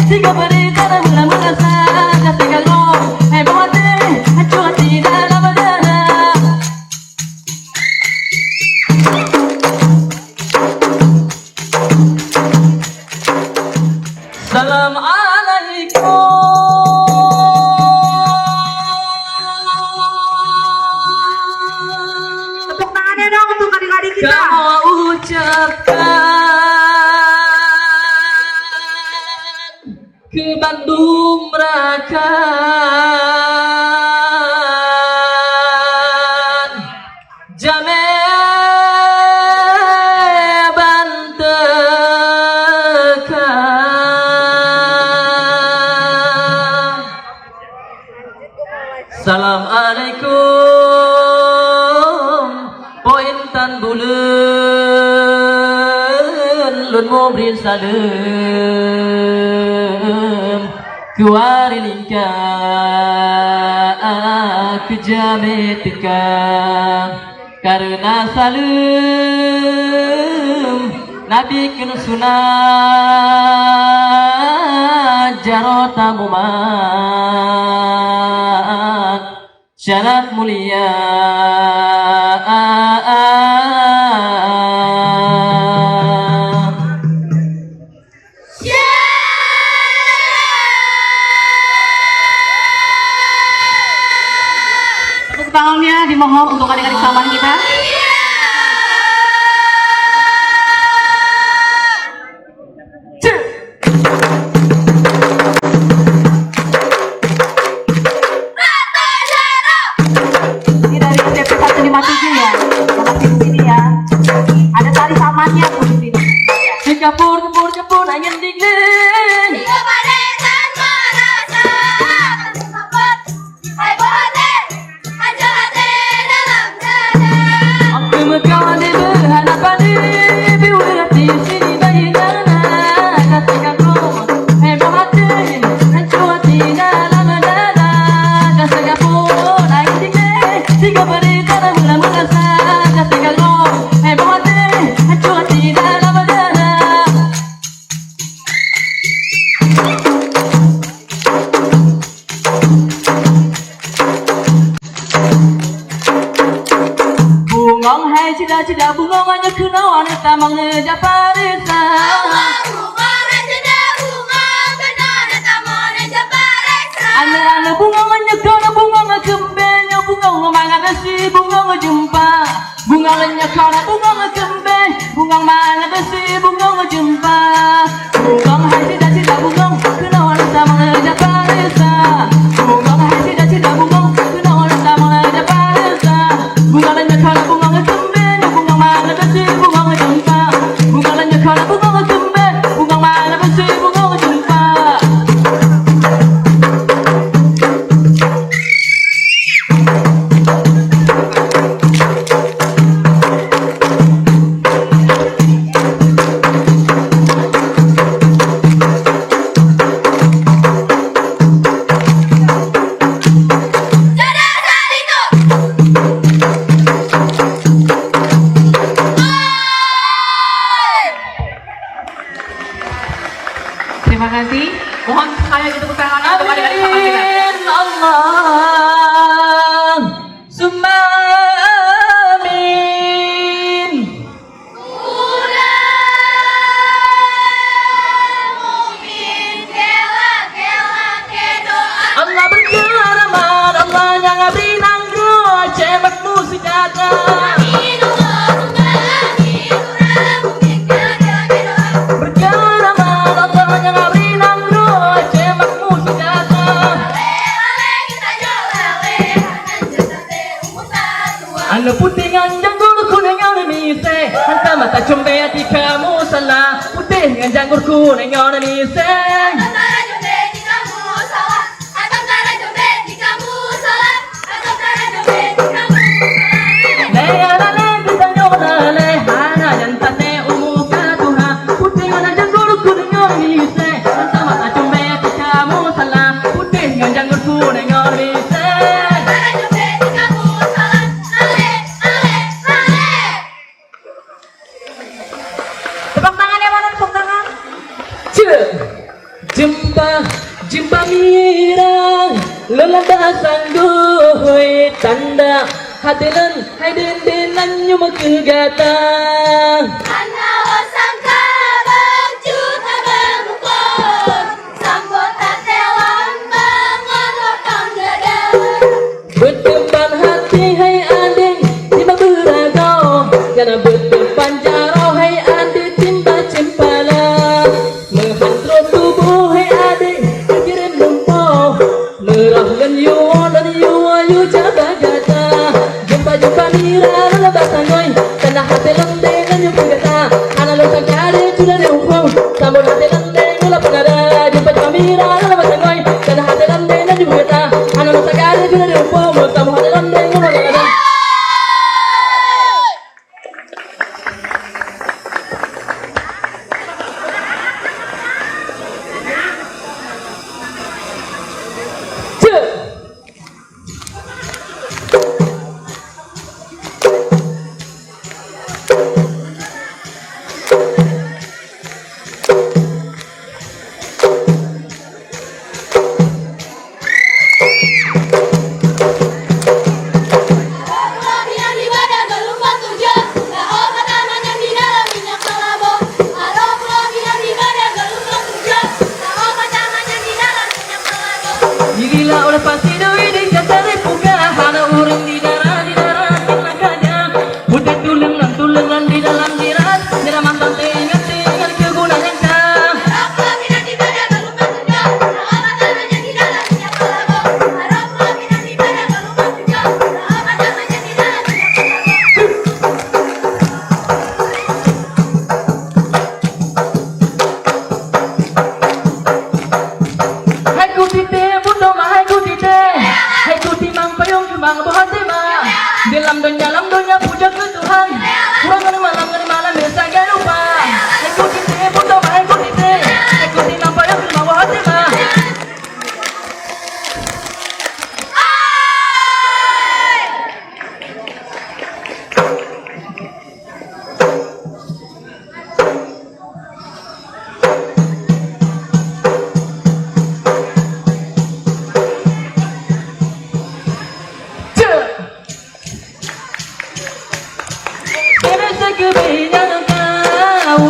Tiga beri tanah mula-mula saja tiga gong hati hancur tidak ada badana. Salam alaikum. Tepuk tangannya dong untuk adik-adik kita. Kau ucapkan ke Bandung Rakan Jame Bantekan. Salam alaikum pointan bulan lun mo brin salem kuari lingka kejame tika karena salem nabi kena sunat jarota mumat syarat mulia. Tepuk tangannya dimohon untuk adik-adik saman kita. Ini dari STP 157 ya. Makasih di sini ya. Ada tali samannya pun di sini. Kepur kepur kepur angin dingin. Aku mekau di berhadapan di biwirati sini bayana ketika kau hebat hati hancur tidak lama dana ketika pun angin dingin tiga beri tanah mula-mula saja ketika kau hebat hati hancur tidak lama dana. Bungong hai cida-cida bungong hanya kena wanita mengeja parisa. Ane-ane bungong hanya kena bungong kembenya bungong mana si bungong jumpa. Bungong hanya kena bungong kembe bungong mana si bungong jumpa. Bungong hai cida-cida bungong kena wanita mengeja parisa. Bungong hai cida-cida bungong kena wanita mengeja parisa. Bungong hanya kena bungong kembe bungong mana si bungong jumpa. Bungong hanya kena bungong kembe bungong mana si bungong jumpa. Terima kasih. Mohon sekali lagi tepuk tangan untuk adik-adik saman kita. Amin Allah summa amin. Allah berkeramat, Allah yang abdi nanggu cemat musik ada. Berkeramat, Allah yang abdi nanggu cemat musik ada. Anu putih nganjang gulu kuning yang mise, hantar mata combe hati kamu salah. Putih nganjang gulu kuning yang mise. Tepuk tangan ya mana tepuk tangan. Cek. jumpa mirang lelanda sangguy tanda hatilan hai den denan nyuma kegatang Ana osangka baju tabangkon sambot tatelan bangon gedang bertempan hati hai ading tiba beragau karena bertempan jaro hai adik cinta cimpala menghantro tubuh hai adik kirim lumpau merah dan yu jaga gata jumpa mira lebat sangoy karena hati lendeng dan yu gata ana lo kagare sudah diumpau sambut hati lendeng ulah penada jumpa mira lebat sangoy karena hati lendeng dan yu gata ana lo kagare sudah diumpau sambut hati lendeng ulah penada. Gila oleh pasti doi di kasar buka hana urang di darat kilakanya putih tulengan di dalam jirat nyera mantan ingat kegunaan kah Bang Bohatima dalam dunia puja ke Tuhan kurang ngeri malam biasa gak lupa ikuti te foto mah ikuti nampak yang Bang Bohatima kebinyang kau